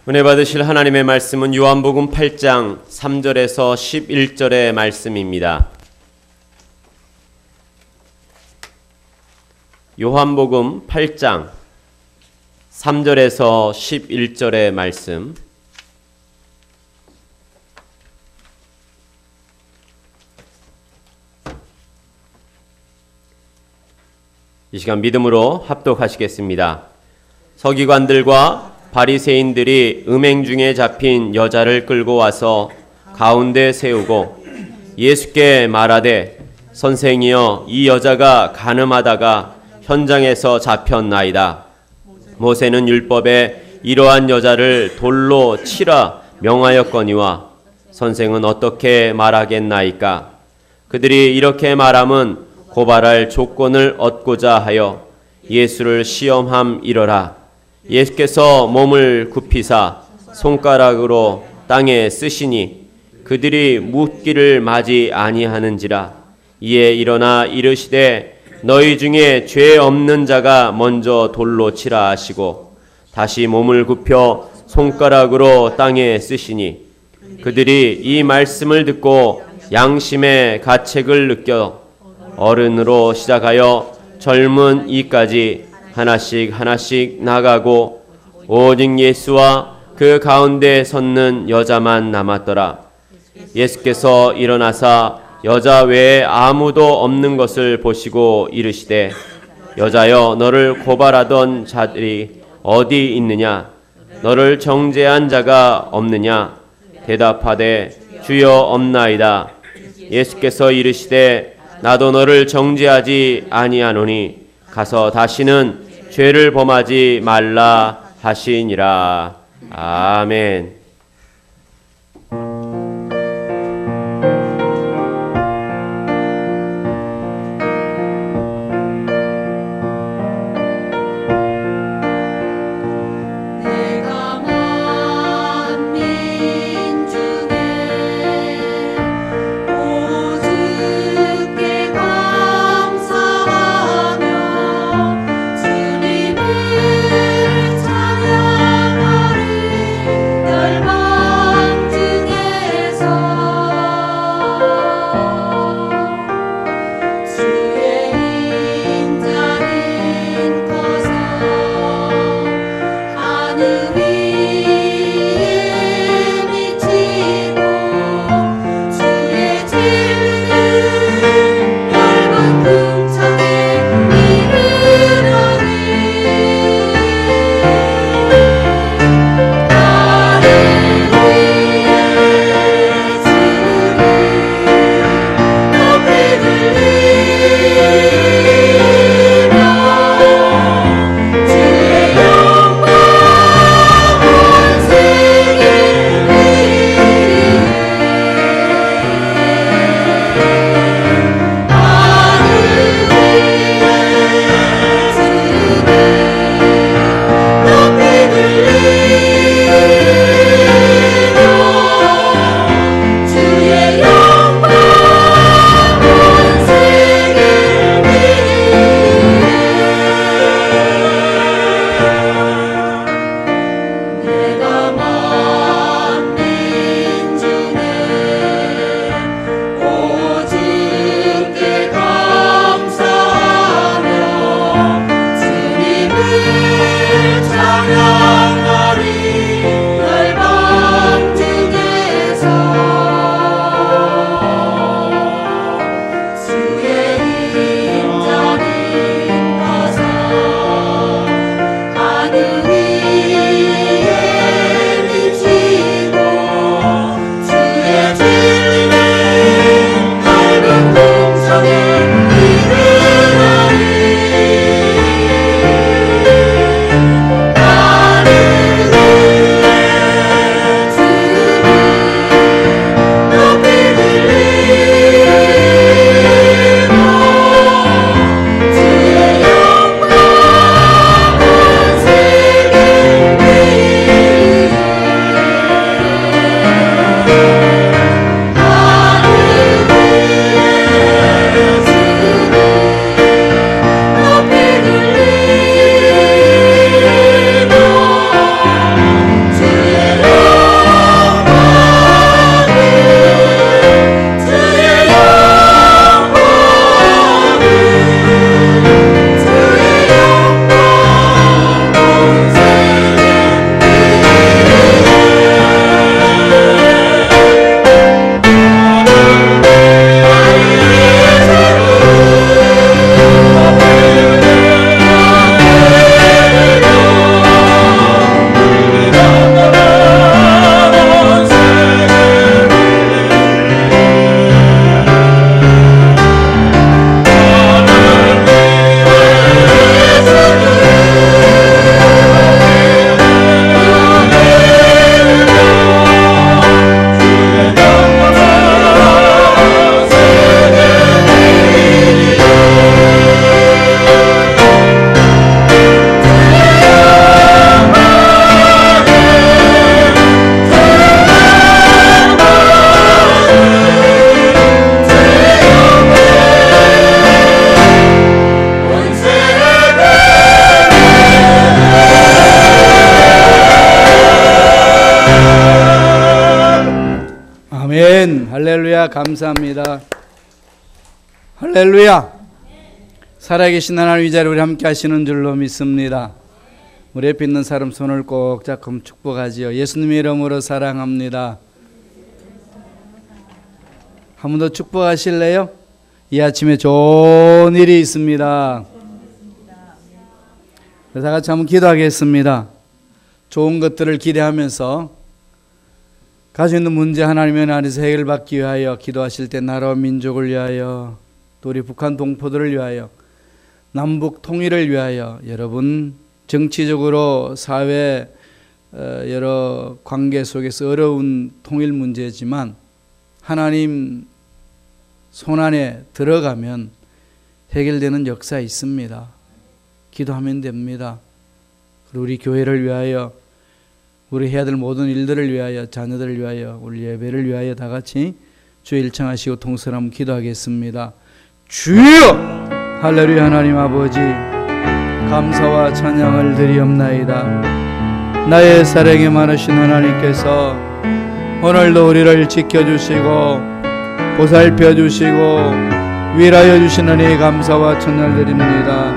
은혜 받으실 하나님의 말씀은 요한복음 8장 3절에서 11절의 말씀입니다. 요한복음 8장 3절에서 11절의 말씀. 이 시간 믿음으로 합독하시겠습니다. 서기관들과 바리새인들이 음행 중에 잡힌 여자를 끌고 와서 가운데 세우고 예수께 말하되 선생이여 이 여자가 간음하다가 현장에서 잡혔나이다. 모세는 율법에 이러한 여자를 돌로 치라 명하였거니와 선생은 어떻게 말하겠나이까? 그들이 이렇게 말함은 고발할 조건을 얻고자 하여 예수를 시험함이러라. 예수께서 몸을 굽히사 손가락으로 땅에 쓰시니 그들이 묻기를 마지 아니하는지라. 이에 일어나 이르시되 너희 중에 죄 없는 자가 먼저 돌로 치라 하시고 다시 몸을 굽혀 손가락으로 땅에 쓰시니 그들이 이 말씀을 듣고 양심의 가책을 느껴 어른으로 시작하여 젊은 이까지 하나씩 나가고 오직 예수와 그 가운데 섰는 여자만 남았더라. 예수께서 일어나사 여자 외에 아무도 없는 것을 보시고 이르시되 여자여 너를 고발하던 자들이 어디 있느냐? 너를 정죄한 자가 없느냐? 대답하되 주여 없나이다. 예수께서 이르시되 나도 너를 정죄하지 아니하노니 가서 다시는 죄를 범하지 말라 하시니라. 아멘. 널 아멘. 할렐루야. 감사합니다. 할렐루야. 살아계신 하나님 이 자리에 우리 함께 하시는 줄로 믿습니다. 우리 옆에 있는 사람 손을 꼭 잡고 축복하지요. 예수님의 이름으로 사랑합니다. 한 번 더 축복하실래요? 이 아침에 좋은 일이 있습니다. 그래서 다 같이 한번 기도하겠습니다. 좋은 것들을 기대하면서 가지고 있는 문제 하나님의 안에서 해결받기 위하여 기도하실 때 나라와 민족을 위하여 또 우리 북한 동포들을 위하여 남북 통일을 위하여 여러분 정치적으로 사회 여러 관계 속에서 어려운 통일 문제지만 하나님 손안에 들어가면 해결되는 역사 있습니다. 기도하면 됩니다. 그리고 우리 교회를 위하여 우리 해야 될 모든 일들을 위하여 자녀들을 위하여 우리 예배를 위하여 다 같이 주의 일청하시고 통성을 한번 기도하겠습니다. 주여 할렐루야. 하나님 아버지 감사와 찬양을 드리옵나이다. 나의 사랑이 많으신 하나님께서 오늘도 우리를 지켜주시고 보살펴주시고 위하여 주신 은혜에 감사와 찬양을 드립니다.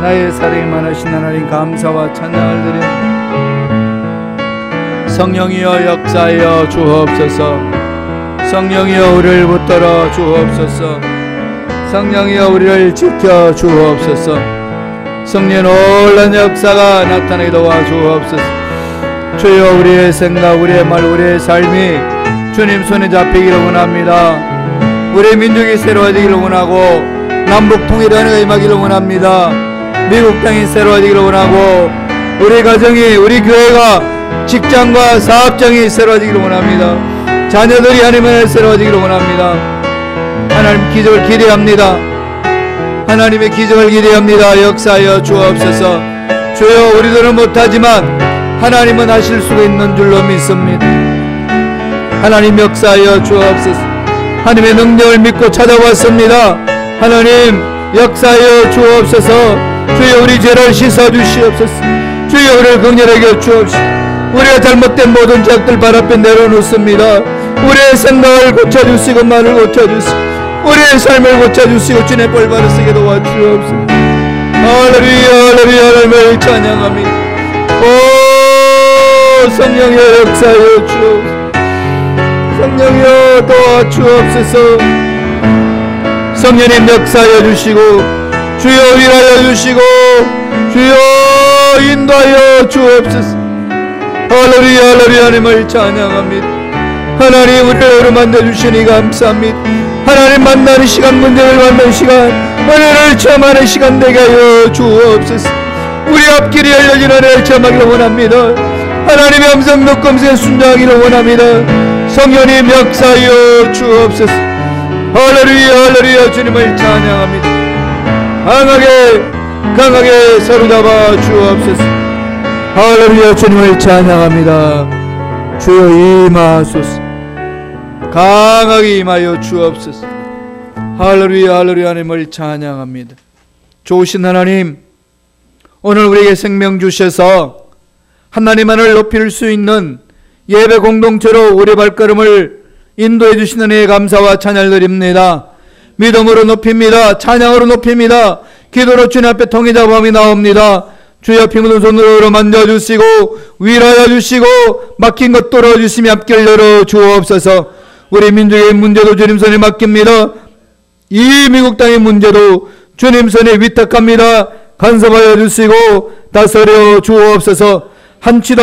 나의 사랑이 많으신 하나님 감사와 찬양을 드립니다. 성령이여 역사하여 주옵소서. 성령이여 우리를 붙들어 주옵소서. 성령이여 우리를 지켜 주옵소서. 성령의 놀라운 역사가 나타나게 도와 주옵소서. 주여 우리의 생각, 우리의 말, 우리의 삶이 주님 손에 잡히기를 원합니다. 우리 민족이 새로워지기를 원하고 남북 통일의 은혜가 임하기를 원합니다. 미국 땅이 새로워지기를 원하고 우리 가정이, 우리 교회가, 직장과 사업장이 새로워지기를 원합니다. 자녀들이 하나님의 새로워지기를 원합니다. 하나님 기적을 기대합니다. 하나님의 기적을 기대합니다. 역사하여 주옵소서. 주여 우리들은 못하지만 하나님은 하실 수가 있는 줄로 믿습니다. 하나님 역사하여 주옵소서. 하나님의 능력을 믿고 찾아왔습니다. 하나님 역사하여 주옵소서. 주여 우리 죄를 씻어주시옵소서. 주여 우리를 긍휼하게 여겨 주옵소서. 우리가 잘못된 모든 죄악들 발 앞에 내려놓습니다. 우리의 생각을 고쳐주시고 말을 고쳐주시고 우리의 삶을 고쳐주시고 주님의 볼 바로 쓰게 도와주옵소서. 할렐루야 할렐루야 하나님을 찬양합니다. 오 성령의 역사여 주옵소서. 성령여 도와주옵소서. 성령님 역사여 주시고 주여 위하여 주시고 주여 인도하여 주옵소서. 할렐루야 할렐루야 하나님을 찬양합니다. 하나님 우리를 만나주시니 감사합니다. 하나님 만나는 시간, 문제를 만나는 시간, 은혜를 체험하는 시간 되게 하여 주옵소서. 우리 앞길이 열려진 은혜를 체험하기를 원합니다. 하나님의 음성 듣고 음성에 순종하기를 원합니다. 성령님 역사하여 주옵소서. 할렐루야 할렐루야 주님을 찬양합니다. 강하게 사로잡아 주옵소서. 할렐루야 주님을 찬양합니다. 주여 임하소서. 강하게 임하여 주옵소서. 할렐루야 할렐루야 하나님을 찬양합니다. 좋으신 하나님, 오늘 우리에게 생명 주셔서 하나님만을 높일 수 있는 예배 공동체로 우리 발걸음을 인도해 주시는 은혜에 감사와 찬양을 드립니다. 믿음으로 높입니다. 찬양으로 높입니다. 기도로 주님 앞에 통회자 범이 나옵니다. 주여 피묻은 손으로 만져주시고 위로하여 주시고 막힌 것 뚫어주시며 앞길 열어 주옵소서. 우리 민족의 문제도 주님 손에 맡깁니다. 이 미국 땅의 문제도 주님 손에 위탁합니다. 간섭하여 주시고 다스려 주옵소서. 한치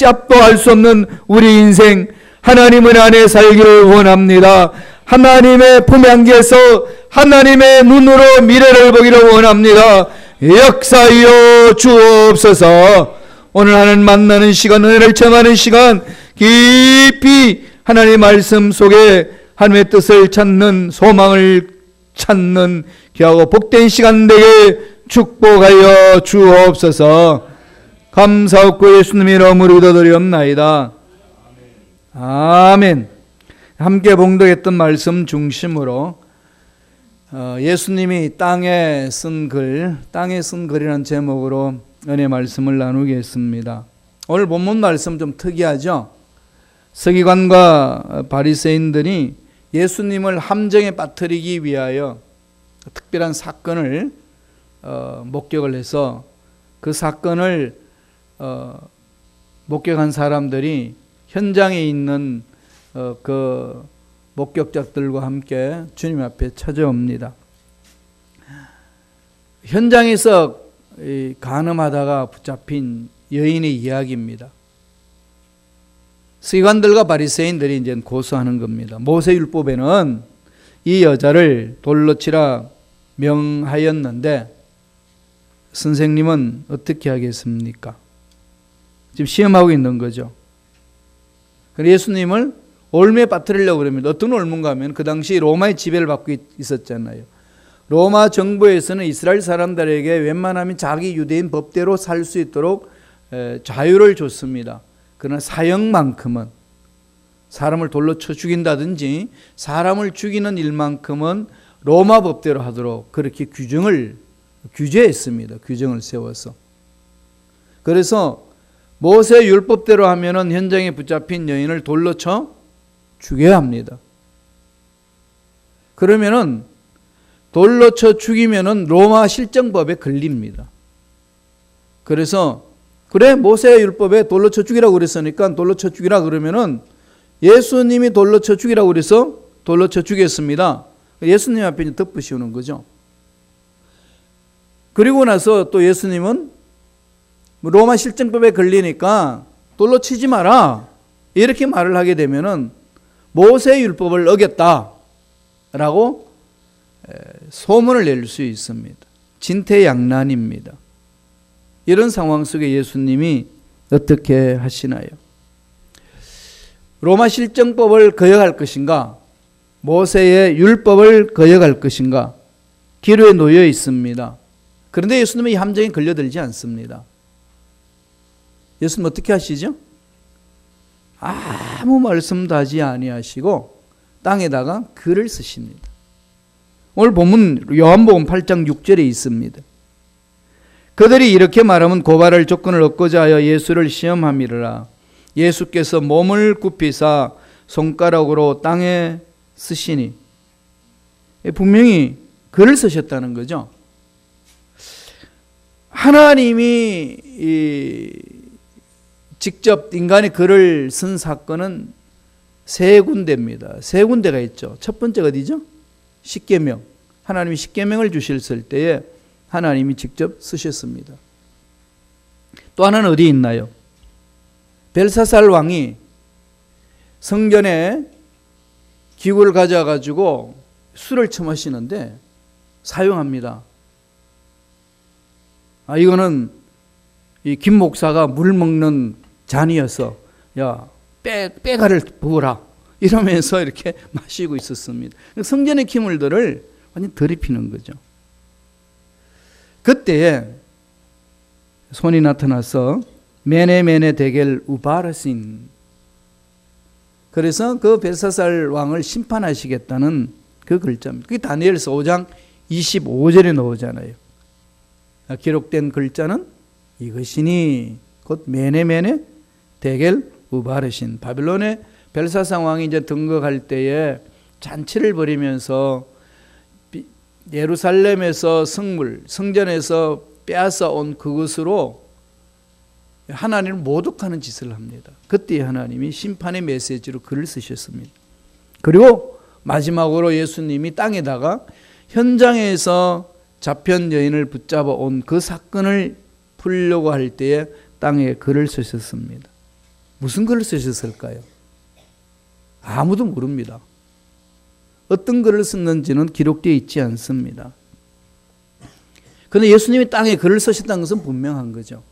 앞도 알 수 없는 우리 인생 하나님은 안에 살기를 원합니다. 하나님의 품에 안겨서 하나님의 눈으로 미래를 보기를 원합니다. 역사하여 주옵소서. 오늘 하나님 만나는 시간, 은혜를 체험하는 시간, 깊이 하나님의 말씀 속에 하나님의 뜻을 찾는, 소망을 찾는 귀하고 복된 시간 되게 축복하여 주옵소서. 감사하고 예수님의 이름으로 기도드리옵나이다. 아멘. 함께 봉독했던 말씀 중심으로 예수님이 땅에 쓴 글이라는 제목으로 은혜 말씀을 나누겠습니다. 오늘 본문 말씀 좀 특이하죠? 서기관과 바리새인들이 예수님을 함정에 빠뜨리기 위하여 특별한 사건을 목격을 해서 그 사건을 목격한 사람들이 현장에 있는 그 목격자들과 함께 주님 앞에 찾아옵니다. 현장에서 간음하다가 붙잡힌 여인의 이야기입니다. 서기관들과 바리새인들이 이제 고소하는 겁니다. 모세율법에는 이 여자를 돌로 치라 명하였는데 선생님은 어떻게 하겠습니까? 지금 시험하고 있는 거죠. 그래서 예수님을 올무에 빠뜨리려고 그럽니다. 어떤 올무인가 하면 그 당시 로마의 지배를 받고 있었잖아요. 로마 정부에서는 이스라엘 사람들에게 웬만하면 자기 유대인 법대로 살 수 있도록 자유를 줬습니다. 그러나 사형만큼은, 사람을 돌로 쳐 죽인다든지 사람을 죽이는 일만큼은 로마 법대로 하도록 그렇게 규제했습니다. 규정을 세워서. 그래서 모세 율법대로 하면은 현장에 붙잡힌 여인을 돌로 쳐 죽여야 합니다. 그러면은 돌로 쳐 죽이면은 로마 실정법에 걸립니다. 그래서 그래, 모세 율법에 돌로 쳐 죽이라고 그랬으니까 돌로 쳐 죽이라 그러면은 예수님이 돌로 쳐 죽이라고 그래서 돌로 쳐 죽였습니다. 예수님 앞에 덮으시는 거죠. 그리고 나서 또 예수님은 로마 실정법에 걸리니까 돌로 치지 마라, 이렇게 말을 하게 되면은 모세 율법을 어겼다라고 소문을 낼 수 있습니다. 진퇴양난입니다. 이런 상황 속에 예수님이 어떻게 하시나요? 로마 실정법을 거역할 것인가, 모세의 율법을 거역할 것인가, 기로에 놓여 있습니다. 그런데 예수님은 이 함정에 걸려들지 않습니다. 예수님 어떻게 하시죠? 아무 말씀도 하지 아니하시고 땅에다가 글을 쓰십니다. 오늘 본문 요한복음 8장 6절에 있습니다. 그들이 이렇게 말하면 고발할 조건을 얻고자 하여 예수를 시험함이라. 예수께서 몸을 굽히사 손가락으로 땅에 쓰시니, 분명히 글을 쓰셨다는 거죠. 하나님이 직접 인간의 글을 쓴 사건은 세 군데입니다. 세 군데가 있죠. 첫 번째가 어디죠? 십계명. 하나님이 십계명을 주셨을 때에 하나님이 직접 쓰셨습니다. 또 하나는 어디 있나요? 벨사살 왕이 성전에 기구를 가져가지고 술을 처마시는데 사용합니다. 이거는 이 김 목사가 물 먹는 잔이어서 야, 빼가를 부어라 이러면서 이렇게 마시고 있었습니다. 성전의 기물들을 완전히 더럽히는 거죠. 그때에 손이 나타나서 메네 데겔 우바르신, 그래서 그 벨사살 왕을 심판하시겠다는 그 글자입니다. 그게 다니엘서 5장 25절에 나오잖아요. 기록된 글자는 이것이니 곧 메네 데겔 우바르신. 바빌론의 벨사살 왕이 이제 등극할 때에 잔치를 벌이면서 예루살렘에서 성전에서 빼앗아 온 그것으로 하나님을 모독하는 짓을 합니다. 그때 하나님이 심판의 메시지로 글을 쓰셨습니다. 그리고 마지막으로 예수님이 땅에다가 현장에서 잡힌 여인을 붙잡아 온 그 사건을 풀려고 할 때에 땅에 글을 쓰셨습니다. 무슨 글을 쓰셨을까요? 아무도 모릅니다. 어떤 글을 썼는지는 기록되어 있지 않습니다. 그런데 예수님이 땅에 글을 쓰셨다는 것은 분명한 거죠.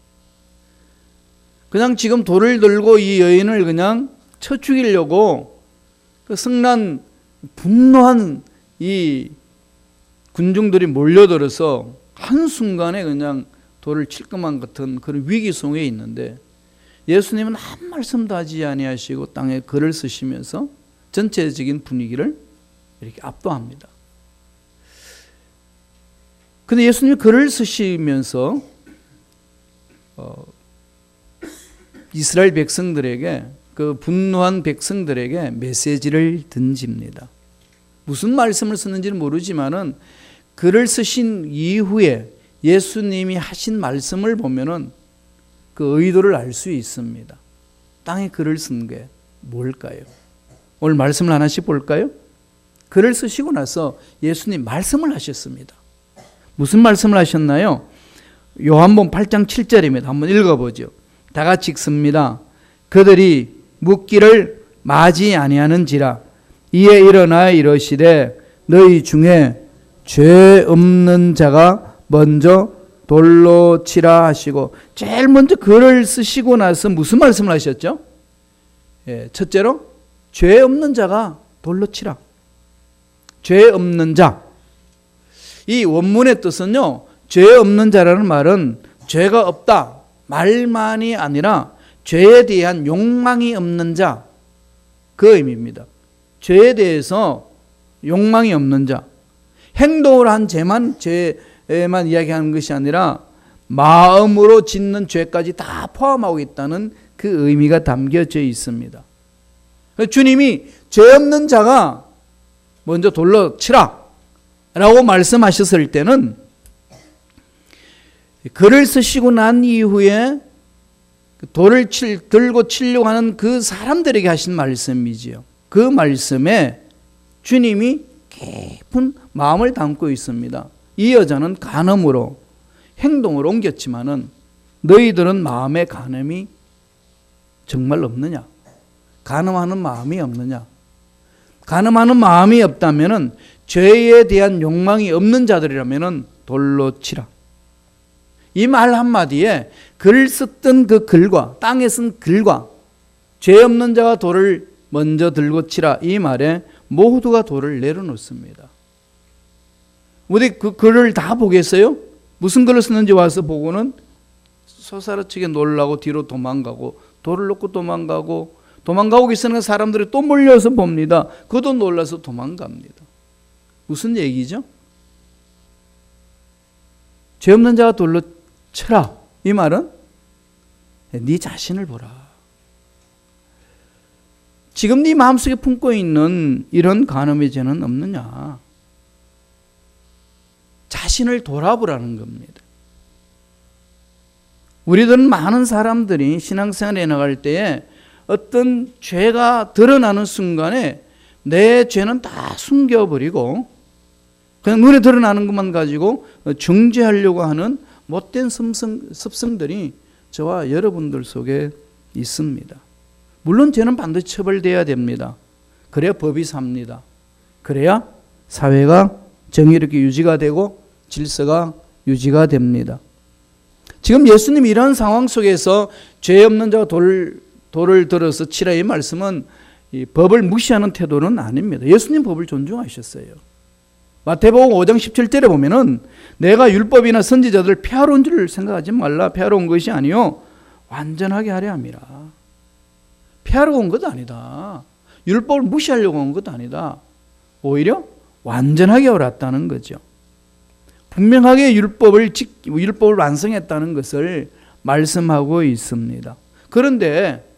그냥 지금 돌을 들고 이 여인을 그냥 쳐 죽이려고 그 성난 분노한 이 군중들이 몰려들어서 한순간에 그냥 돌을 칠 것만 같은 그런 위기 속에 있는데 예수님은 한 말씀도 하지 아니하시고 땅에 글을 쓰시면서 전체적인 분위기를 이렇게 압도합니다. 근데 예수님이 글을 쓰시면서 이스라엘 백성들에게 그 분노한 백성들에게 메시지를 던집니다. 무슨 말씀을 쓰는지는 모르지만은 글을 쓰신 이후에 예수님이 하신 말씀을 보면은 그 의도를 알 수 있습니다. 땅에 글을 쓴 게 뭘까요? 오늘 말씀을 하나씩 볼까요? 글을 쓰시고 나서 예수님 말씀을 하셨습니다. 무슨 말씀을 하셨나요? 요한복음 8장 7절입니다. 한번 읽어보죠. 다 같이 읽습니다. 그들이 묻기를 마지 아니하는지라 이에 일어나 이러시되 너희 중에 죄 없는 자가 먼저 돌로 치라 하시고, 제일 먼저 글을 쓰시고 나서 무슨 말씀을 하셨죠? 첫째로 죄 없는 자가 돌로 치라. 죄 없는 자. 이 원문의 뜻은요, 죄 없는 자라는 말은 죄가 없다 말만이 아니라 죄에 대한 욕망이 없는 자, 그 의미입니다. 죄에 대해서 욕망이 없는 자. 행동을 한 죄만 이야기하는 것이 아니라 마음으로 짓는 죄까지 다 포함하고 있다는 그 의미가 담겨져 있습니다. 주님이 죄 없는 자가 먼저 돌로 치라 라고 말씀하셨을 때는 글을 쓰시고 난 이후에 돌을 들고 치려고 하는 그 사람들에게 하신 말씀이지요. 그 말씀에 주님이 깊은 마음을 담고 있습니다. 이 여자는 간음으로 행동을 옮겼지만은 너희들은 마음에 간음이 정말 없느냐? 간음하는 마음이 없느냐? 간음하는 마음이 없다면은 죄에 대한 욕망이 없는 자들이라면은 돌로 치라. 이 말 한마디에 글 썼던 그 글과 땅에 쓴 글과 죄 없는 자가 돌을 먼저 들고 치라, 이 말에 모두가 돌을 내려놓습니다. 우리 그 글을 다 보겠어요? 무슨 글을 쓰는지 와서 보고는 솟아라치게 놀라고 뒤로 도망가고, 돌을 놓고 도망가고 있으는 사람들이 또 몰려서 봅니다. 그도 놀라서 도망갑니다. 무슨 얘기죠? 죄 없는 자가 돌로 쳐라. 이 말은 네 자신을 보라. 지금 네 마음속에 품고 있는 이런 간음의 죄는 없느냐? 자신을 돌아보라는 겁니다. 우리들은 많은 사람들이 신앙생활에 나갈 때에 어떤 죄가 드러나는 순간에 내 죄는 다 숨겨버리고 그냥 눈에 드러나는 것만 가지고 정죄하려고 하는 못된 습성들이 저와 여러분들 속에 있습니다. 물론 죄는 반드시 처벌돼야 됩니다. 그래야 법이 삽니다. 그래야 사회가 정의롭게 유지가 되고 질서가 유지가 됩니다. 지금 예수님이 이런 상황 속에서 죄 없는 자가 돌을 들어서 치라, 이 말씀은 이 법을 무시하는 태도는 아닙니다. 예수님 법을 존중하셨어요. 마태복음 5장 17절에 보면은 내가 율법이나 선지자들을 폐하러 온 줄 생각하지 말라. 폐하러 온 것이 아니요 완전하게 하려 함이라. 폐하러 온 것 아니다. 율법을 무시하려고 온 것 아니다. 오히려 완전하게 옳았다는 거죠. 분명하게 율법을 완성했다는 것을 말씀하고 있습니다. 그런데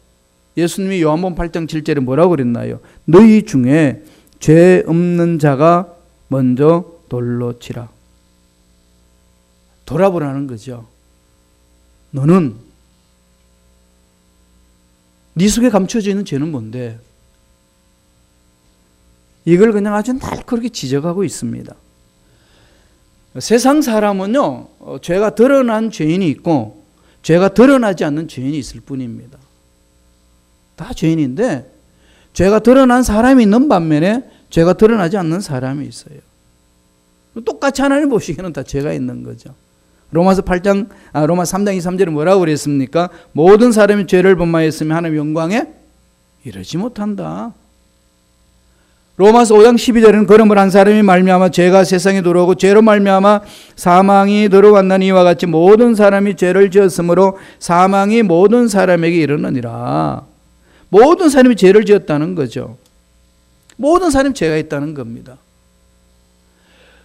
예수님이 요한복음 8장 7절에 뭐라고 그랬나요? 너희 중에 죄 없는 자가 먼저 돌로 치라. 돌아보라는 거죠. 너는 네 속에 감춰져 있는 죄는 뭔데? 이걸 그냥 아주 날카롭게 지적하고 있습니다. 세상 사람은요, 죄가 드러난 죄인이 있고 죄가 드러나지 않는 죄인이 있을 뿐입니다. 다 죄인인데 죄가 드러난 사람이 있는 반면에 죄가 드러나지 않는 사람이 있어요. 똑같이 하나님 보시기에는 다 죄가 있는 거죠. 로마 3장 2, 3절에 뭐라고 그랬습니까? 모든 사람이 죄를 범하였으면 하나님의 영광에 이르지 못한다. 로마서 5장 12절에는 그러므로 한 사람이 말미암아 죄가 세상에 들어오고 죄로 말미암아 사망이 들어왔나니 이와 같이 모든 사람이 죄를 지었으므로 사망이 모든 사람에게 이르느니라. 모든 사람이 죄를 지었다는 거죠. 모든 사람이 죄가 있다는 겁니다.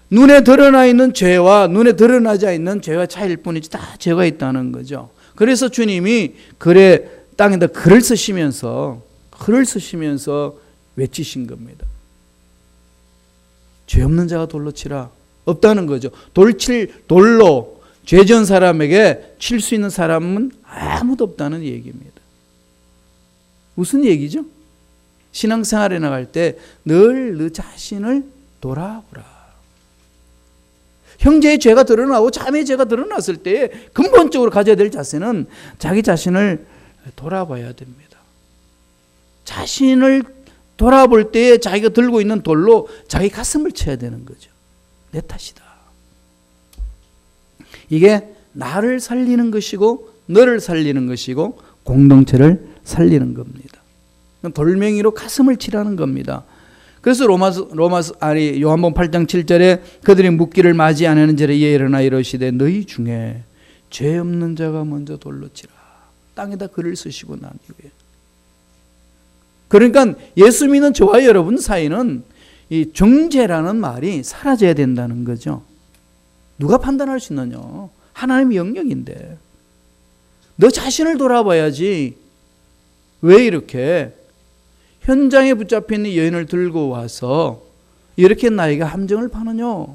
눈에 드러나 있는 죄와 눈에 드러나지 않는 죄와 차이일 뿐이지 다 죄가 있다는 거죠. 그래서 주님이 그래 땅에다 글을 쓰시면서 외치신 겁니다. 죄 없는 자가 돌로 치라. 없다는 거죠. 돌로 죄 지은 사람에게 칠 수 있는 사람은 아무도 없다는 얘기입니다. 무슨 얘기죠? 신앙생활에 나갈 때 늘 너 자신을 돌아보라. 형제의 죄가 드러나고 자매의 죄가 드러났을 때 근본적으로 가져야 될 자세는 자기 자신을 돌아봐야 됩니다. 자신을 돌아볼 때에 자기가 들고 있는 돌로 자기 가슴을 쳐야 되는 거죠. 내 탓이다. 이게 나를 살리는 것이고 너를 살리는 것이고 공동체를 살리는 겁니다. 돌멩이로 가슴을 치라는 겁니다. 그래서 요한복음 8장 7절에 그들이 묻기를 맞이 안 하는 자를 일어나 이르시되 너희 중에 죄 없는 자가 먼저 돌로 치라. 땅에다 글을 쓰시고 난 이후에. 그러니까 예수 믿는 저와 여러분 사이는 이 정죄라는 말이 사라져야 된다는 거죠. 누가 판단할 수 있느냐? 하나님의 영역인데. 너 자신을 돌아봐야지. 왜 이렇게 현장에 붙잡혀 있는 여인을 들고 와서 이렇게 나에게 함정을 파느냐?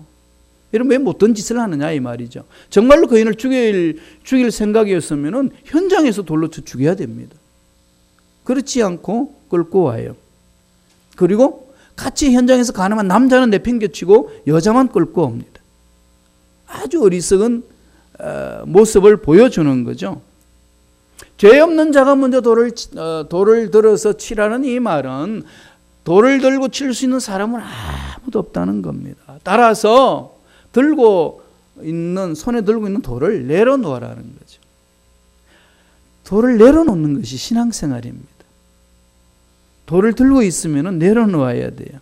이런 왜 못된 짓을 하느냐 이 말이죠. 정말로 그 여인을 죽일 생각이었으면 현장에서 돌로 쳐 죽여야 됩니다. 그렇지 않고 끌고 와요. 그리고 같이 현장에서 가늠한 남자는 내팽개치고 여자만 끌고 옵니다. 아주 어리석은 모습을 보여주는 거죠. 죄 없는 자가 먼저 돌을 들어서 치라는 이 말은 돌을 들고 칠 수 있는 사람은 아무도 없다는 겁니다. 따라서 손에 들고 있는 돌을 내려놓으라는 거죠. 돌을 내려놓는 것이 신앙생활입니다. 돌을 들고 있으면 내려놓아야 돼요.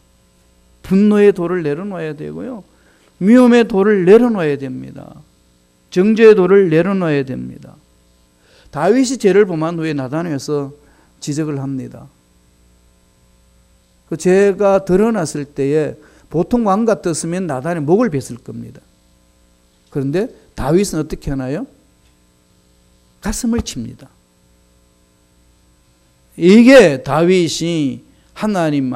분노의 돌을 내려놓아야 되고요. 미움의 돌을 내려놓아야 됩니다. 정죄의 돌을 내려놓아야 됩니다. 다윗이 죄를 범한 후에 나단에 와서 지적을 합니다. 그 죄가 드러났을 때에 보통 왕 같았으면 나단에 목을 뱄을 겁니다. 그런데 다윗은 어떻게 하나요? 가슴을 칩니다. 이게 다윗이 하나님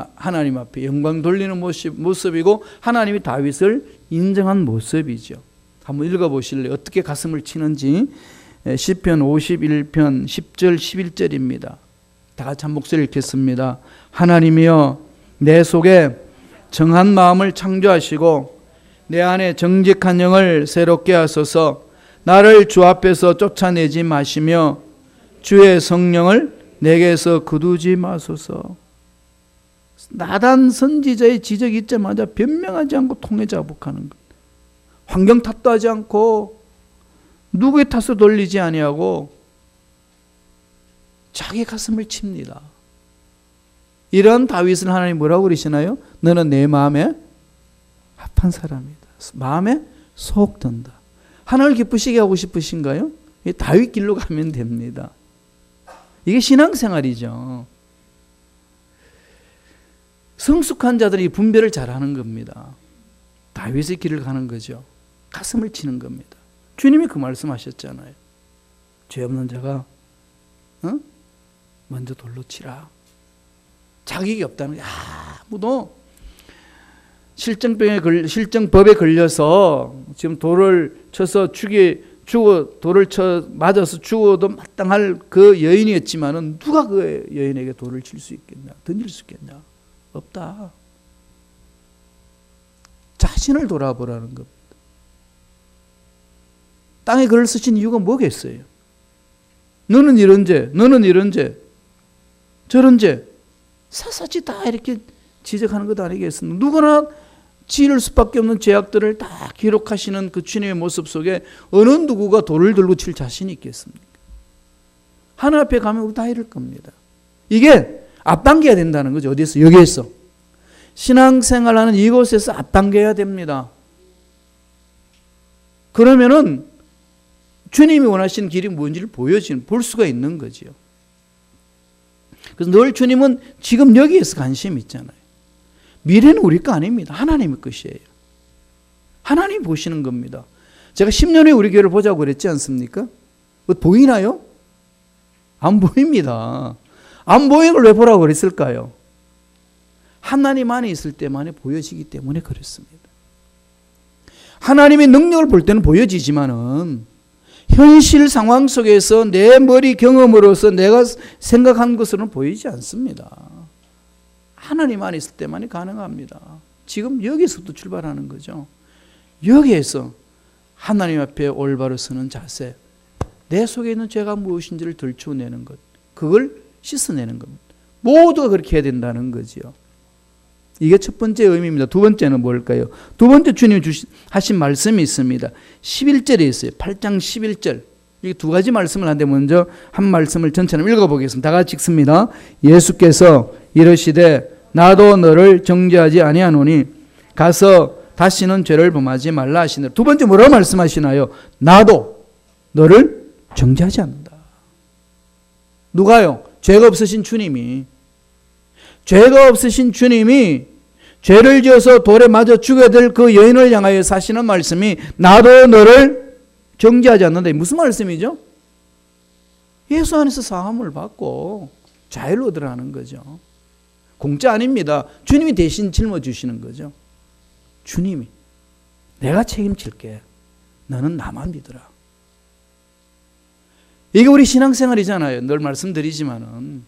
앞에 영광 돌리는 모습이고 하나님이 다윗을 인정한 모습이죠. 한번 읽어보실래요? 어떻게 가슴을 치는지. 시편 51편 10절 11절입니다. 다 같이 한 목소리 읽겠습니다. 하나님이여 내 속에 정한 마음을 창조하시고 내 안에 정직한 영을 새롭게 하소서. 나를 주 앞에서 쫓아내지 마시며 주의 성령을 내게서 거두지 마소서. 나단 선지자의 지적이 있자마자 변명하지 않고 통해 자복하는 것. 환경 탓도 하지 않고 누구의 탓을 돌리지 아니하고 자기 가슴을 칩니다. 이런 다윗을 하나님 뭐라고 그러시나요? 너는 내 마음에 합한 사람이다. 마음에 속 든다. 하나님을 기쁘시게 하고 싶으신가요? 다윗 길로 가면 됩니다. 이게 신앙생활이죠. 성숙한 자들이 분별을 잘하는 겁니다. 다윗의 길을 가는 거죠. 가슴을 치는 겁니다. 주님이 그 말씀하셨잖아요. 죄 없는 자가 먼저 돌로 치라. 자격이 없다는 게 아무도 실정법에 걸려서 지금 돌을 쳐서 돌을 맞아서 죽어도 마땅할 그 여인이었지만은 누가 그 여인에게 돌을 칠 수 있겠냐? 던질 수 있겠냐? 없다. 자신을 돌아보라는 겁니다. 땅에 글을 쓰신 이유가 뭐겠어요? 너는 이런 죄, 너는 이런 죄, 저런 죄, 샅샅이 다 이렇게 지적하는 것 아니겠습니까? 누구나 지을 수밖에 없는 죄악들을 다 기록하시는 그 주님의 모습 속에 어느 누구가 돌을 들고 칠 자신이 있겠습니까? 하나님 앞에 가면 우리 다 이럴 겁니다. 이게 앞당겨야 된다는 거죠. 어디에서? 여기에서. 신앙생활하는 이곳에서 앞당겨야 됩니다. 그러면은 주님이 원하시는 길이 뭔지를 볼 수가 있는 거죠. 그래서 늘 주님은 지금 여기에서 관심이 있잖아요. 미래는 우리 거 아닙니다. 하나님의 것이에요. 하나님 보시는 겁니다. 제가 10년 후에 우리 교회를 보자고 그랬지 않습니까? 보이나요? 안 보입니다. 안 보이는 걸 왜 보라고 그랬을까요? 하나님 안에 있을 때만이 보여지기 때문에 그렇습니다. 하나님의 능력을 볼 때는 보여지지만은 현실 상황 속에서 내 머리 경험으로서 내가 생각한 것으로는 보이지 않습니다. 하나님 안에 있을 때만이 가능합니다. 지금 여기서부터 출발하는 거죠. 여기에서 하나님 앞에 올바로 서는 자세, 내 속에 있는 죄가 무엇인지를 들추어내는 것, 그걸 씻어내는 겁니다. 모두가 그렇게 해야 된다는 거지요. 이게 첫 번째 의미입니다. 두 번째는 뭘까요? 두 번째 주님이 하신 말씀이 있습니다. 11절에 있어요. 8장 11절. 이 두 가지 말씀을 하는데 먼저 한 말씀을 전체로 읽어보겠습니다. 다 같이 읽습니다. 예수께서 이르시되 나도 너를 정죄하지 아니하노니 가서 다시는 죄를 범하지 말라 하시느라. 두 번째 뭐라고 말씀하시나요? 나도 너를 정죄하지 않는다. 누가요? 죄가 없으신 주님이. 죄가 없으신 주님이 죄를 지어서 돌에 맞아 죽어야 될 그 여인을 향하여 하시는 말씀이 나도 너를 정죄하지 않는다. 무슨 말씀이죠? 예수 안에서 사함을 받고 자유를 얻으라는 거죠. 공짜 아닙니다. 주님이 대신 짊어지시는 거죠. 주님이 내가 책임질게. 너는 나만 믿어라. 이게 우리 신앙생활이잖아요. 늘 말씀드리지만은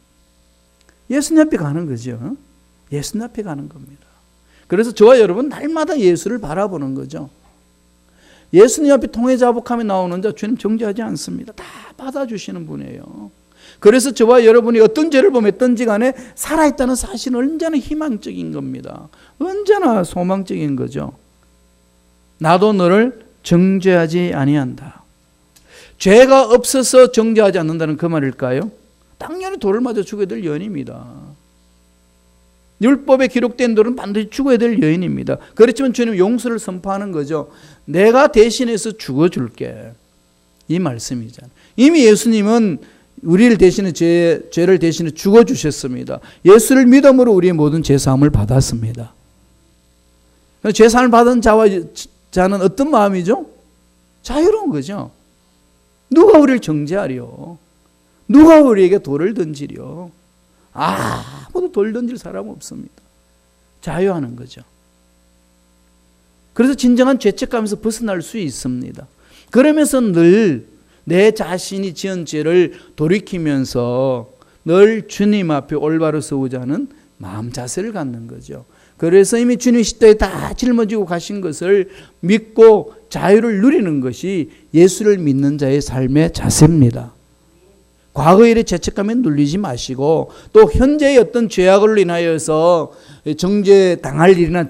예수님 앞에 가는 거죠. 예수님 앞에 가는 겁니다. 그래서 저와 여러분 날마다 예수를 바라보는 거죠. 예수님 앞에 통회자복함에 나오는 자 주님 정죄하지 않습니다. 다 받아주시는 분이에요. 그래서 저와 여러분이 어떤 죄를 범했든지 간에 살아있다는 사실은 언제나 희망적인 겁니다. 언제나 소망적인 거죠. 나도 너를 정죄하지 아니한다. 죄가 없어서 정죄하지 않는다는 그 말일까요? 당연히 돌을 맞아 죽어야 될 여인입니다. 율법에 기록된 돌은 반드시 죽어야 될 여인입니다. 그렇지만 주님 용서를 선포하는 거죠. 내가 대신해서 죽어줄게. 이 말씀이잖아요. 이미 예수님은 우리를 대신해 죄를 대신해 죽어주셨습니다. 예수를 믿음으로 우리의 모든 죄사함을 받았습니다. 죄사함을 받은 자는 어떤 마음이죠? 자유로운 거죠. 누가 우리를 정죄하려? 누가 우리에게 돌을 던지려? 아무도 돌 던질 사람 없습니다. 자유하는 거죠. 그래서 진정한 죄책감에서 벗어날 수 있습니다. 그러면서 늘 내 자신이 지은 죄를 돌이키면서 늘 주님 앞에 올바로 서고자 하는 마음 자세를 갖는 거죠. 그래서 이미 주님 십자가에 다 짊어지고 가신 것을 믿고 자유를 누리는 것이 예수를 믿는 자의 삶의 자세입니다. 과거의 일의 죄책감에 눌리지 마시고 또 현재의 어떤 죄악으로 인하여서 정죄당할 일이나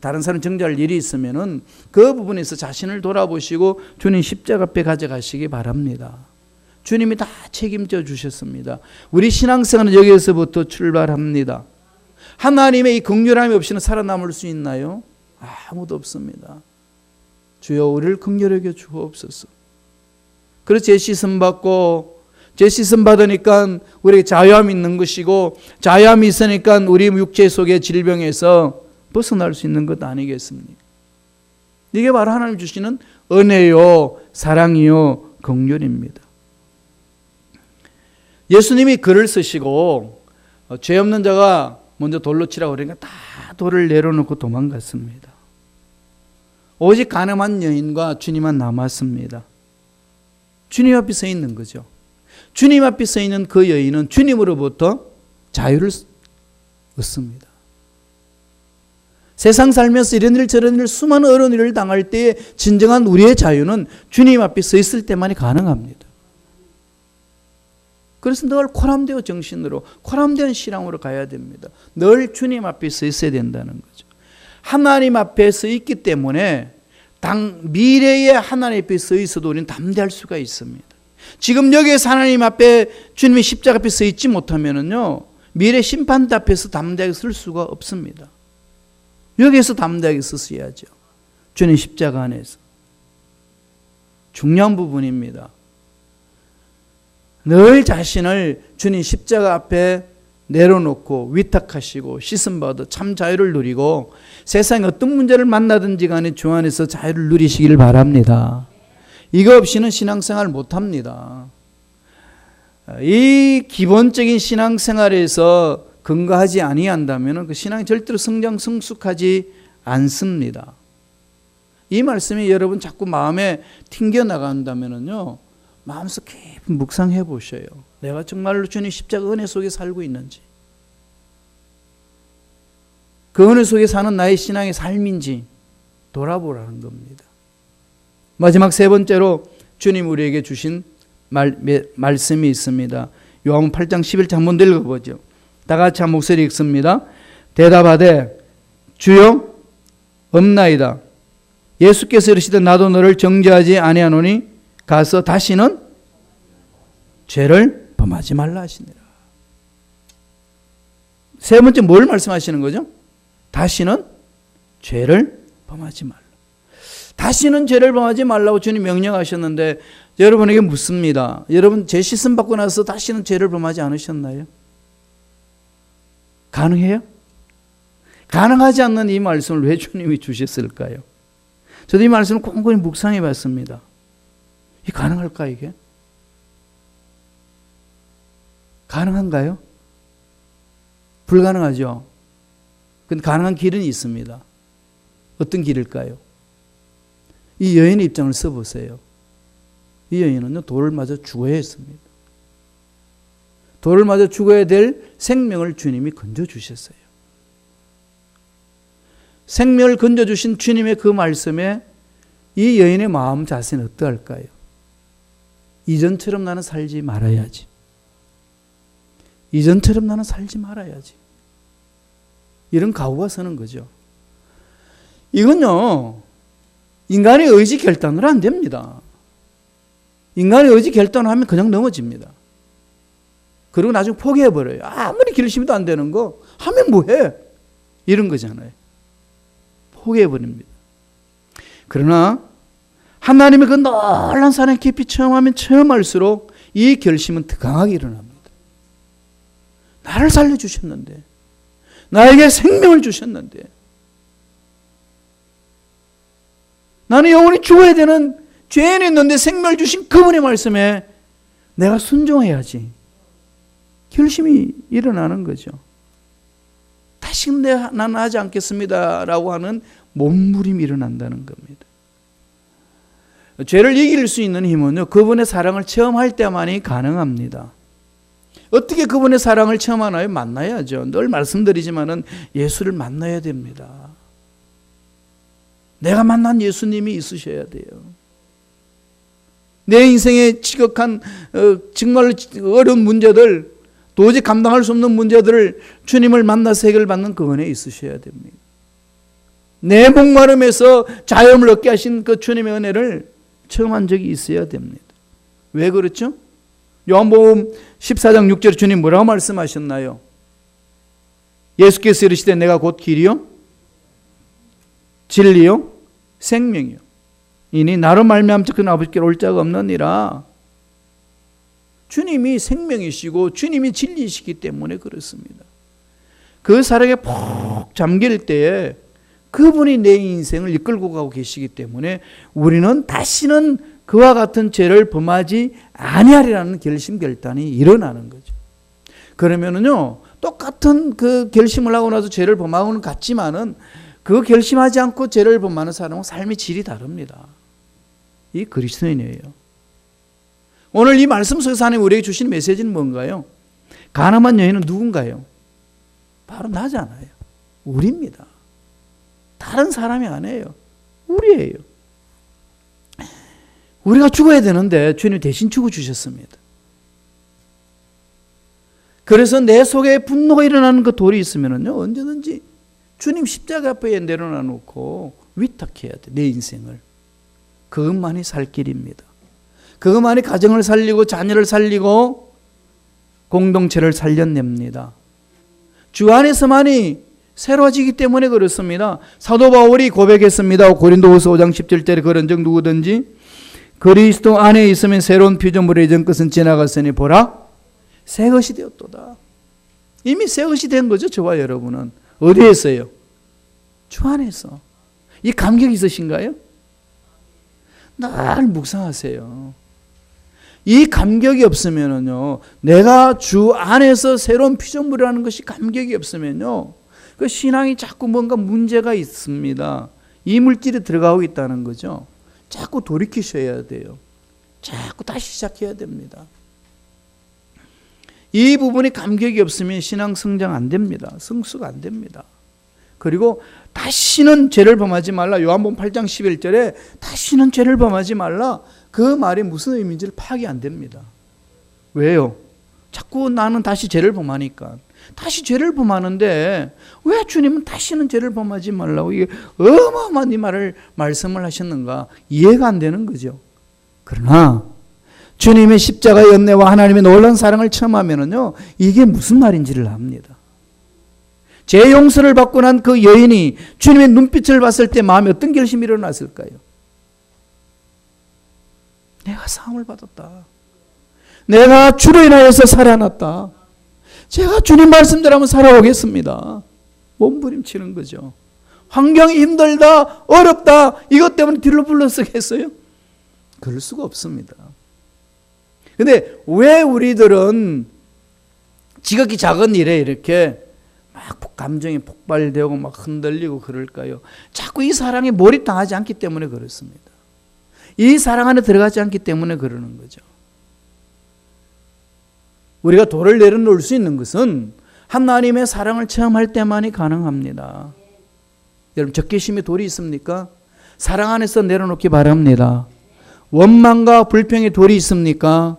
다른 사람 정죄할 일이 있으면은 그 부분에서 자신을 돌아보시고 주님 십자가 앞에 가져가시기 바랍니다. 주님이 다 책임져 주셨습니다. 우리 신앙생활은 여기에서부터 출발합니다. 하나님의 이 긍휼함이 없이는 살아남을 수 있나요? 아무도 없습니다. 주여 우리를 긍휼히 여겨 주옵소서. 그래서 죄 씻음 받고 죄 씻음 받으니까 우리에게 자유함이 있는 것이고 자유함이 있으니까 우리 육체 속의 질병에서 벗어날 수 있는 것 아니겠습니까? 이게 바로 하나님 주시는 은혜요 사랑이요 긍휼입니다. 예수님이 글을 쓰시고 죄 없는 자가 먼저 돌로 치라고 그러니까 다 돌을 내려놓고 도망갔습니다. 오직 가늠한 여인과 주님만 남았습니다. 주님 앞에 서 있는 거죠. 주님 앞에 서 있는 그 여인은 주님으로부터 자유를 얻습니다. 세상 살면서 이런 일 저런 일 수많은 어려운 일을 당할 때에 진정한 우리의 자유는 주님 앞에 서 있을 때만이 가능합니다. 그래서 늘 코람되어 정신으로 코람된 신앙으로 가야 됩니다. 늘 주님 앞에 서 있어야 된다는 거죠. 하나님 앞에 서 있기 때문에 미래에 하나님 앞에 서 있어도 우리는 담대할 수가 있습니다. 지금 여기에서 하나님 앞에 주님의 십자가 앞에 서 있지 못하면은요 미래 심판대 앞에서 담대하게 설 수가 없습니다. 여기에서 담대하게 서셔야죠. 주님 십자가 안에서. 중요한 부분입니다. 늘 자신을 주님 십자가 앞에 내려놓고 위탁하시고 씻음받아 참 자유를 누리고 세상에 어떤 문제를 만나든지 간에 주 안에서 자유를 누리시기를 바랍니다. 이거 없이는 신앙생활 못합니다. 이 기본적인 신앙생활에서 근거하지 아니한다면 그 신앙이 절대로 성장 성숙하지 않습니다. 이 말씀이 여러분 자꾸 마음에 튕겨나간다면요, 마음속 깊이 묵상해 보셔요. 내가 정말로 주님 십자가 은혜 속에 살고 있는지, 그 은혜 속에 사는 나의 신앙의 삶인지 돌아보라는 겁니다. 마지막 세 번째로 주님 우리에게 주신 말씀이 있습니다. 요한복음 8장 11절 한번 읽어보죠. 다 같이 한 목소리 읽습니다. 대답하되 주여 없나이다. 예수께서 이르시되 나도 너를 정죄하지 아니하노니 가서 다시는 죄를 범하지 말라 하시니라. 세 번째 뭘 말씀하시는 거죠? 다시는 죄를 범하지 말라. 다시는 죄를 범하지 말라고 주님 명령하셨는데 여러분에게 묻습니다. 여러분 죄 씻음 받고 나서 다시는 죄를 범하지 않으셨나요? 가능해요? 가능하지 않는 이 말씀을 왜 주님이 주셨을까요? 저도 이 말씀을 꼼꼼히 묵상해 봤습니다. 이 가능할까 이게? 가능한가요? 불가능하죠. 근데 가능한 길은 있습니다. 어떤 길일까요? 이 여인의 입장을 써보세요. 이 여인은요, 돌을 맞아 죽어야 했습니다. 돌을 맞아 죽어야 될 생명을 주님이 건져주셨어요. 생명을 건져주신 주님의 그 말씀에 이 여인의 마음 자세는 어떠할까요? 이전처럼 나는 살지 말아야지. 이전처럼 나는 살지 말아야지. 이런 각오가 서는 거죠. 이건요, 인간의 의지 결단으로 안 됩니다. 인간의 의지 결단을 하면 그냥 넘어집니다. 그리고 나중에 포기해버려요. 아무리 결심도 안 되는 거 하면 뭐해? 이런 거잖아요. 포기해버립니다. 그러나 하나님의 그 놀라운 사랑 깊이 체험하면 체험할수록 이 결심은 더 강하게 일어납니다. 나를 살려주셨는데, 나에게 생명을 주셨는데, 나는 영원히 죽어야 되는 죄인이었는데 생명을 주신 그분의 말씀에 내가 순종해야지. 결심이 일어나는 거죠. 다시는 나는 하지 않겠습니다 라고 하는 몸부림이 일어난다는 겁니다. 죄를 이길 수 있는 힘은요, 그분의 사랑을 체험할 때만이 가능합니다. 어떻게 그분의 사랑을 체험하나요? 만나야죠. 늘 말씀드리지만은 예수를 만나야 됩니다. 내가 만난 예수님이 있으셔야 돼요. 내 인생의 지극한 정말 어려운 문제들, 도저히 감당할 수 없는 문제들을 주님을 만나서 해결받는 그 은혜에 있으셔야 됩니다. 내 목마름에서 자유를 얻게 하신 그 주님의 은혜를 체험한 적이 있어야 됩니다. 왜 그렇죠? 요한복음 14장 6절에 주님 뭐라고 말씀하셨나요? 예수께서 이르시되 내가 곧 길이요 진리요 생명이요 이니 나로 말미암아 그 아버지께로 올 자가 없느니라. 주님이 생명이시고 주님이 진리이시기 때문에 그렇습니다. 그 사랑에 푹 잠길 때에 그분이 내 인생을 이끌고 가고 계시기 때문에 우리는 다시는 그와 같은 죄를 범하지 아니하리라는 결심 결단이 일어나는 거죠. 그러면은요, 똑같은 그 결심을 하고 나서 죄를 범하고는 같지만은 그 결심하지 않고 죄를 범하는 사람은 삶의 질이 다릅니다. 이 그리스도인이에요. 오늘 이 말씀 속에서 하나님 우리에게 주신 메시지는 뭔가요? 가늠한 여인은 누군가요? 바로 나잖아요. 우리입니다. 다른 사람이 아니에요. 우리예요. 우리가 죽어야 되는데 주님 대신 죽어주셨습니다. 그래서 내 속에 분노가 일어나는 그 돌이 있으면요, 언제든지 주님 십자가 앞에 내려놔 놓고 위탁해야 돼, 내 인생을. 그것만이 살 길입니다. 그것만이 가정을 살리고 자녀를 살리고 공동체를 살려냅니다. 주 안에서만이 새로워지기 때문에 그렇습니다. 사도 바울이 고백했습니다. 고린도후서 5장 17절에 그런즉 누구든지 그리스도 안에 있으면 새로운 피조물의 이전 것은 지나갔으니 보라 새 것이 되었도다. 이미 새 것이 된 거죠. 저와 여러분은. 어디에 있어요? 주 안에서. 이 감격이 있으신가요? 늘 묵상하세요. 이 감격이 없으면요, 내가 주 안에서 새로운 피조물이라는 것이 감격이 없으면요, 그 신앙이 자꾸 뭔가 문제가 있습니다. 이물질이 들어가고 있다는 거죠. 자꾸 돌이키셔야 돼요. 자꾸 다시 시작해야 됩니다. 이 부분에 감격이 없으면 신앙 성장 안 됩니다. 성수가 안 됩니다. 그리고 다시는 죄를 범하지 말라. 요한복음 8장 11절에 다시는 죄를 범하지 말라. 그 말이 무슨 의미인지를 파악이 안 됩니다. 왜요? 자꾸 나는 다시 죄를 범하니까. 다시 죄를 범하는데 왜 주님은 다시는 죄를 범하지 말라고 이게 어마어마한 이 말씀을 하셨는가 이해가 안 되는 거죠. 그러나 주님의 십자가의 연대와 하나님의 놀라운 사랑을 체험하면요, 이게 무슨 말인지를 압니다. 죄 용서를 받고 난 그 여인이 주님의 눈빛을 봤을 때 마음에 어떤 결심이 일어났을까요? 내가 사함을 받았다. 내가 주로 인하여서 살아났다. 제가 주님 말씀대로 한번 살아오겠습니다. 몸부림치는 거죠. 환경이 힘들다, 어렵다, 이것 때문에 뒤로 불러서겠어요? 그럴 수가 없습니다. 근데 왜 우리들은 지극히 작은 일에 이렇게 막 감정이 폭발되고 막 흔들리고 그럴까요? 자꾸 이 사랑에 몰입당하지 않기 때문에 그렇습니다. 이 사랑 안에 들어가지 않기 때문에 그러는 거죠. 우리가 돌을 내려놓을 수 있는 것은 하나님의 사랑을 체험할 때만이 가능합니다. 여러분, 적개심에 돌이 있습니까? 사랑 안에서 내려놓기 바랍니다. 원망과 불평의 돌이 있습니까?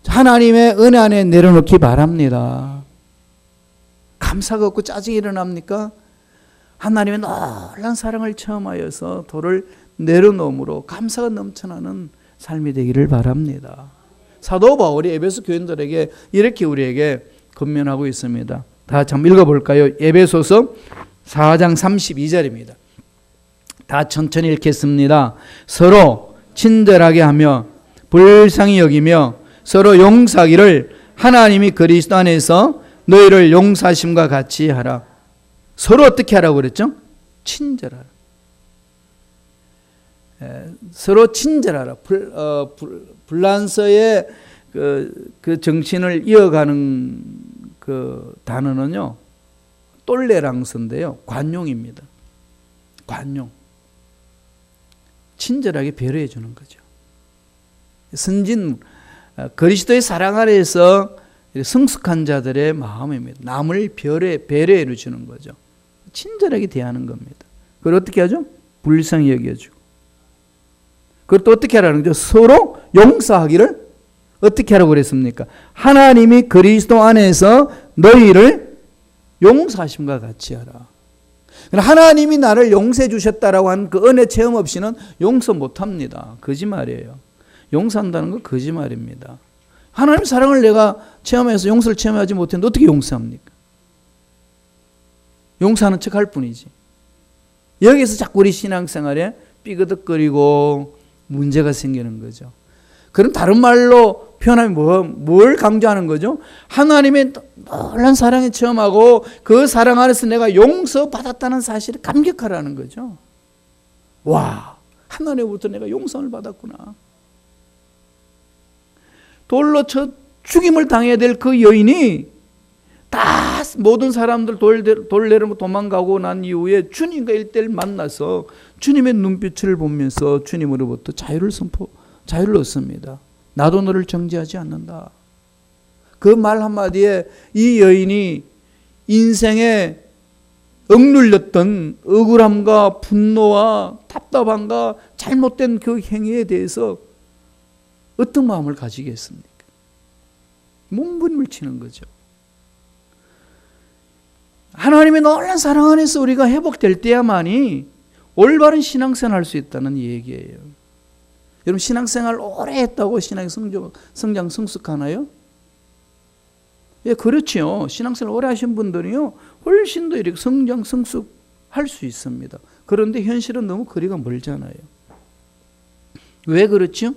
하나님의 은혜 안에 내려놓기 바랍니다. 감사가 없고 짜증이 일어납니까? 하나님의 놀라운 사랑을 체험하여서 돌을 내려놓음으로 감사가 넘쳐나는 삶이 되기를 바랍니다. 사도 바울이 에베소 교인들에게 이렇게 우리에게 권면하고 있습니다. 다 한번 읽어볼까요? 에베소서 4장 32절입니다. 다 천천히 읽겠습니다. 서로 친절하게 하며 불쌍히 여기며 서로 용서하기를 하나님이 그리스도 안에서 너희를 용서하심과 같이 하라. 서로 어떻게 하라고 그랬죠? 친절하라. 서로 친절하라. 불란서의 그 정신을 이어가는 그 단어는요, 똘레랑스인데요, 관용입니다. 관용. 친절하게 배려해 주는 거죠. 그리스도의 사랑 아래에서 성숙한 자들의 마음입니다. 남을 배려해 주는 거죠. 친절하게 대하는 겁니다. 그걸 어떻게 하죠? 불쌍히 여겨주고. 그걸 또 어떻게 하라는 거죠? 서로 용서하기를 어떻게 하라고 그랬습니까? 하나님이 그리스도 안에서 너희를 용서하심과 같이 하라. 하나님이 나를 용서해 주셨다라고 하는 그 은혜 체험 없이는 용서 못합니다. 거짓말이에요. 용서한다는 건 거짓말입니다. 하나님 사랑을 내가 체험해서 용서를 체험하지 못했는데 어떻게 용서합니까? 용서하는 척 할 뿐이지. 여기서 자꾸 우리 신앙생활에 삐그덕거리고 문제가 생기는 거죠. 그럼 다른 말로 표현하면 뭘 강조하는 거죠? 하나님의 놀란 사랑에 체험하고 그 사랑 안에서 내가 용서받았다는 사실에 감격하라는 거죠. 와, 하나님으로부터 내가 용서를 받았구나. 돌로 쳐 죽임을 당해야 될 그 여인이 다 모든 사람들 돌 내려 도망가고 난 이후에 주님과 일대를 만나서 주님의 눈빛을 보면서 주님으로부터 자유를 얻습니다. 나도 너를 정죄하지 않는다. 그 말 한마디에 이 여인이 인생에 억눌렸던 억울함과 분노와 답답함과 잘못된 그 행위에 대해서 어떤 마음을 가지겠습니까? 몸부림을 치는 거죠. 하나님의 놀라운 사랑 안에서 우리가 회복될 때야만이 올바른 신앙생활 할 수 있다는 얘기예요. 여러분, 신앙생활 오래 했다고 신앙이 성장 성숙하나요? 예, 그렇지요. 신앙생활 오래 하신 분들이요, 훨씬 더 이렇게 성장 성숙할 수 있습니다. 그런데 현실은 너무 거리가 멀잖아요. 왜 그렇죠?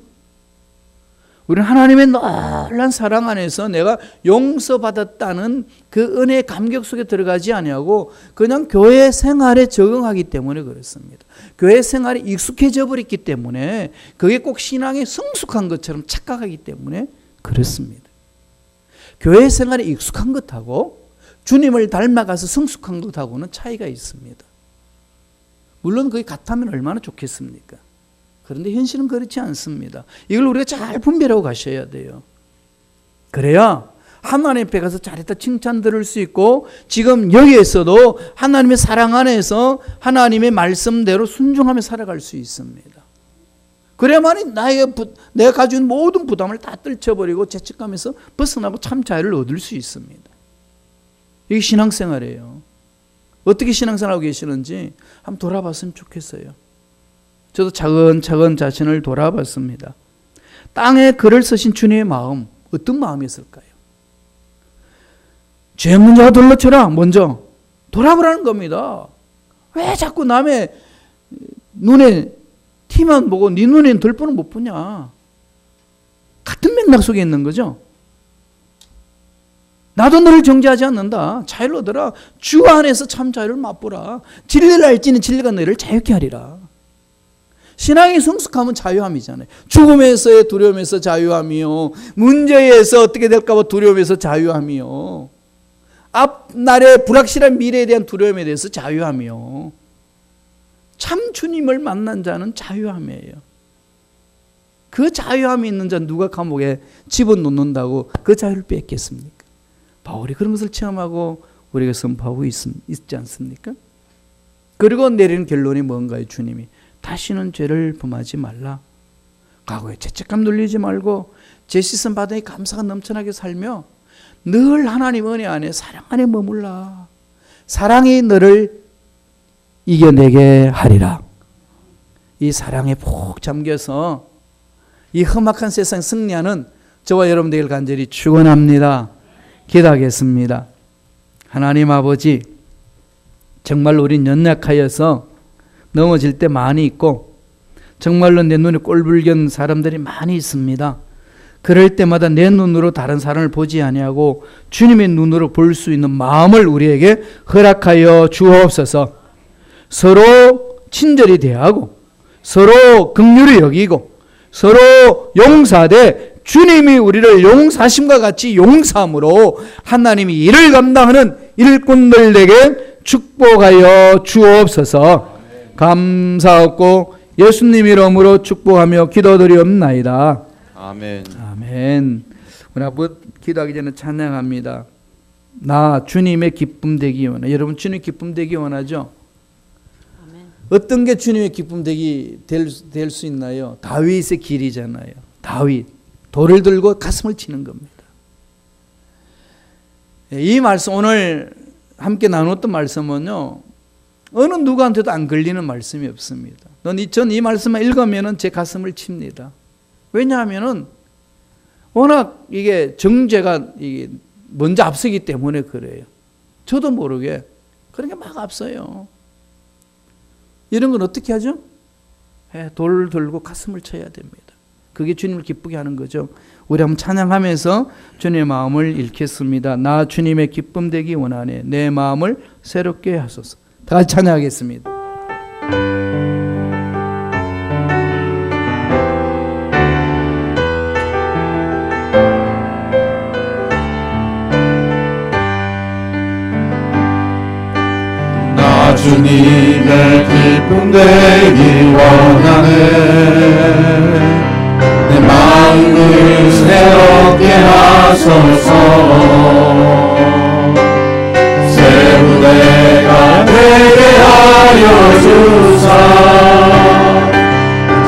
우리는 하나님의 놀란 사랑 안에서 내가 용서받았다는 그 은혜의 감격 속에 들어가지 아니하고 그냥 교회 생활에 적응하기 때문에 그렇습니다. 교회 생활에 익숙해져 버렸기 때문에 그게 꼭 신앙에 성숙한 것처럼 착각하기 때문에 그렇습니다. 교회 생활에 익숙한 것하고 주님을 닮아가서 성숙한 것하고는 차이가 있습니다. 물론 그게 같다면 얼마나 좋겠습니까? 그런데 현실은 그렇지 않습니다. 이걸 우리가 잘 분별하고 가셔야 돼요. 그래야 하나님 앞에 가서 잘했다 칭찬 들을 수 있고 지금 여기에서도 하나님의 사랑 안에서 하나님의 말씀대로 순종하며 살아갈 수 있습니다. 그래야만이 내가 가지고 있는 모든 부담을 다 떨쳐버리고 죄책감에서 벗어나고 참 자유를 얻을 수 있습니다. 이게 신앙생활이에요. 어떻게 신앙생활하고 계시는지 한번 돌아봤으면 좋겠어요. 저도 차근차근 자신을 돌아봤습니다. 땅에 글을 쓰신 주님의 마음, 어떤 마음이었을까요? 죄 문제가 둘러쳐라. 먼저 돌아보라는 겁니다. 왜 자꾸 남의 눈에 티만 보고 네 눈에는 들보는 못 보냐? 같은 맥락 속에 있는 거죠. 나도 너를 정죄하지 않는다. 자유를 얻어라. 주 안에서 참 자유를 맛보라. 진리를 알지는 진리가 너를 자유케 하리라. 신앙이 성숙하면 자유함이잖아요. 죽음에서의 두려움에서 자유함이요. 문제에서 어떻게 될까 봐 두려움에서 자유함이요. 앞날의 불확실한 미래에 대한 두려움에 대해서 자유함이요. 참 주님을 만난 자는 자유함이에요. 그 자유함이 있는 자는 누가 감옥에 집어넣는다고 그 자유를 뺏겠습니까? 바울이 그런 것을 체험하고 우리가 선포하고 있지 않습니까? 그리고 내리는 결론이 뭔가요? 주님이 다시는 죄를 범하지 말라. 과거에 죄책감 눌리지 말고 죄 씻음 받으니 감사가 넘쳐나게 살며 늘 하나님 은혜 안에 사랑 안에 머물라. 사랑이 너를 이겨내게 하리라. 이 사랑에 푹 잠겨서 이 험악한 세상 승리하는 저와 여러분 되길 간절히 축원합니다. 기도하겠습니다. 하나님 아버지, 정말로 우린 연약하여서 넘어질 때 많이 있고 정말로 내 눈에 꼴불견 사람들이 많이 있습니다. 그럴 때마다 내 눈으로 다른 사람을 보지 아니하고 주님의 눈으로 볼 수 있는 마음을 우리에게 허락하여 주옵소서. 서로 친절히 대하고 서로 긍휼히 여기고 서로 용서하되 주님이 우리를 용서하심과 같이 용서함으로 하나님이 일을 감당하는 일꾼들에게 축복하여 주옵소서. 감사하고 예수님 이름으로 축복하며 기도드리옵나이다. 아멘. 아멘. 우리 한번 기도하기 전에 찬양합니다. 나 주님의 기쁨 되기 원해. 여러분 주님 기쁨 되기 원하죠? 아멘. 어떤 게 주님의 기쁨 될 수 있나요? 다윗의 길이잖아요. 다윗 돌을 들고 가슴을 치는 겁니다. 이 말씀 오늘 함께 나눴던 말씀은요, 어느 누구한테도 안 걸리는 말씀이 없습니다. 전 이 말씀만 읽으면 제 가슴을 칩니다. 왜냐하면 워낙 이게 정죄가 먼저 앞서기 때문에 그래요. 저도 모르게 그러니까 막 앞서요. 이런 건 어떻게 하죠? 돌을 들고 가슴을 쳐야 됩니다. 그게 주님을 기쁘게 하는 거죠. 우리 한번 찬양하면서 주님의 마음을 읽겠습니다. 나 주님의 기쁨 되기 원하네. 내 마음을 새롭게 하소서. 다 같이 찬양하겠습니다. 나 주님의 기쁨 되기 원하네. 내 마음을 새롭게 하소서. 새로 내가 되게 하여 주사.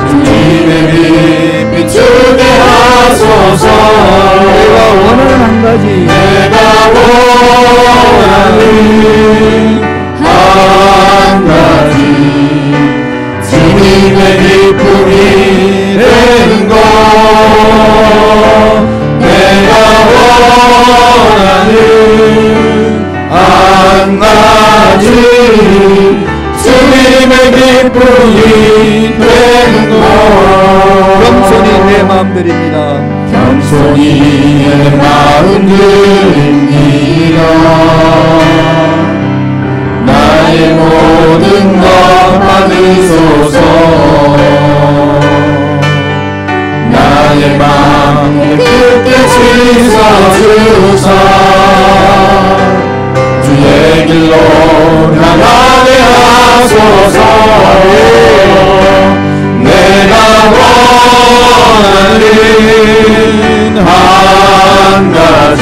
주님의 빛 비추게 하소서. 내가 원하는 한 가지, 내가 원하는 한 가지, 주님의 기쁨이 되는 것. 내가 원하는 한 가지, 주님의 기쁨이 되는 것. 겸손히 내 마음 드립니다. 겸손히 내 마음 드립니다. 나의 모든 것 받으소서. 나의 맘 깨끗이 씻어주사 주의 길로 나가게 하소서. 내가 원하는 한 가지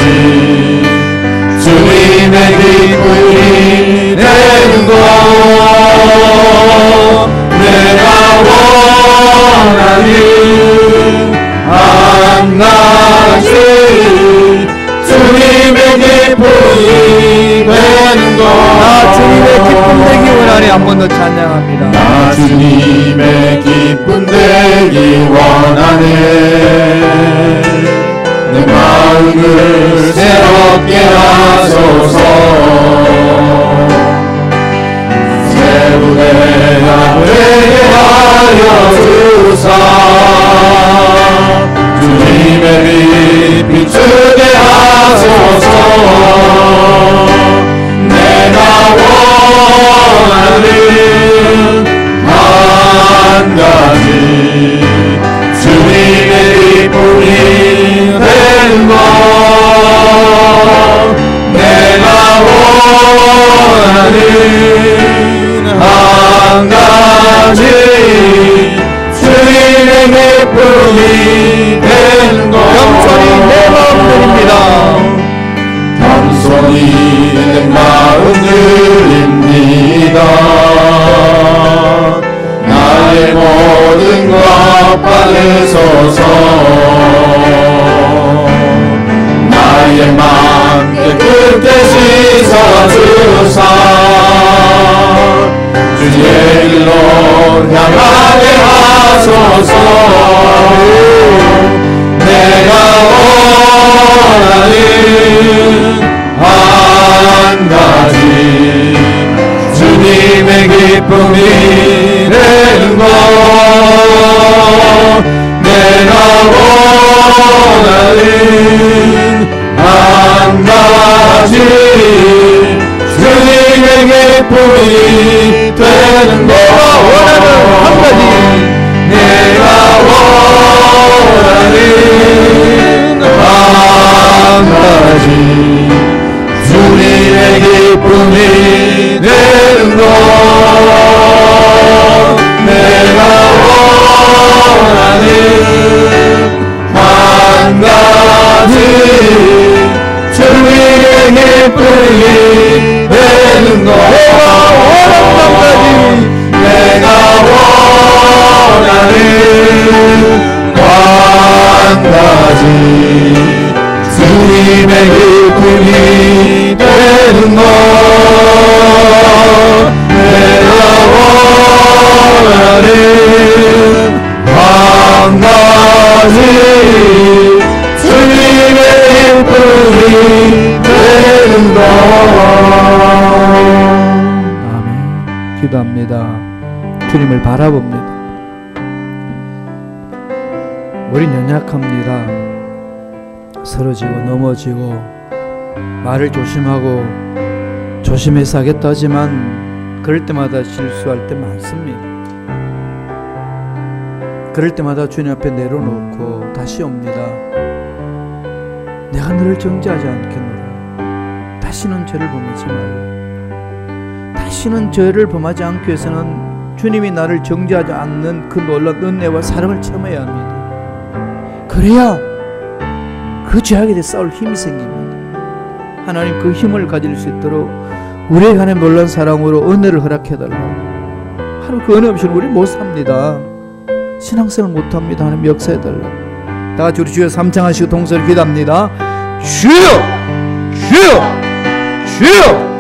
주님의 기쁨이 되는 것. 내가 원하는 한 가지 주님의 기쁨이 되는 것. 나 주님의 기쁨 되기 원하니 한 번 더 찬양합니다. 나 주님의 기쁨 되기 원하네. 내 마음을 새롭게 하소서. 새부대 되게 하여 주사 주님의 빛 비추게 하소서. 내가 원하는 한 가지 주님의 기쁨이 되는 것. 내가 원하는 한 가지 주님의 기쁨이 되는 것. 겸손히 내 마음 드립니다. 겸손히 내 마음 드립니다. 나의 모든 것 받으소서. 나의 맘 깨끗게 씻어주사 주의 길로 향하게 하소서. 내가 원하는 한 가지 주님의 기쁨이 되는 것. 내가 원하는 한 가지 주님의 기쁨이 되는 것. 내가 원하는 한 가지 주님의 기쁨이 되는 것. 내가 원하는 한 가지 주님의 기쁨이 되는 것. 내가 원하는 한 가지 주님의 기쁨이 되는 것. 내가 원하는 한 가지 주님의 기쁨이 되는 것. 아멘. 기도합니다. 주님을 바라봅니다. 우린 연약합니다. 쓰러지고 넘어지고 말을 조심하고 조심해서 하겠다 하지만 그럴 때마다 실수할 때 많습니다. 그럴 때마다 주님 앞에 내려놓고 다시 옵니다. 내가 너를 정죄하지 않겠노라. 다시는 죄를 범하지 말라. 다시는 죄를 범하지 않기 위해서는 주님이 나를 정죄하지 않는 그 놀라운 은혜와 사랑을 체험해야 합니다. 그래야 그 죄악에 대해 싸울 힘이 생깁니다. 하나님 그 힘을 가질 수 있도록 우리에게 하나님 놀라운 사랑으로 은혜를 허락해달라고. 하나님 그 은혜 없이는 우리 못 삽니다. 신앙생활 못합니다. 하나님 역사해달라고. 다 같이 우리 주여 삼창하시고 동서를 기도합니다. 주여! 주여! 주여!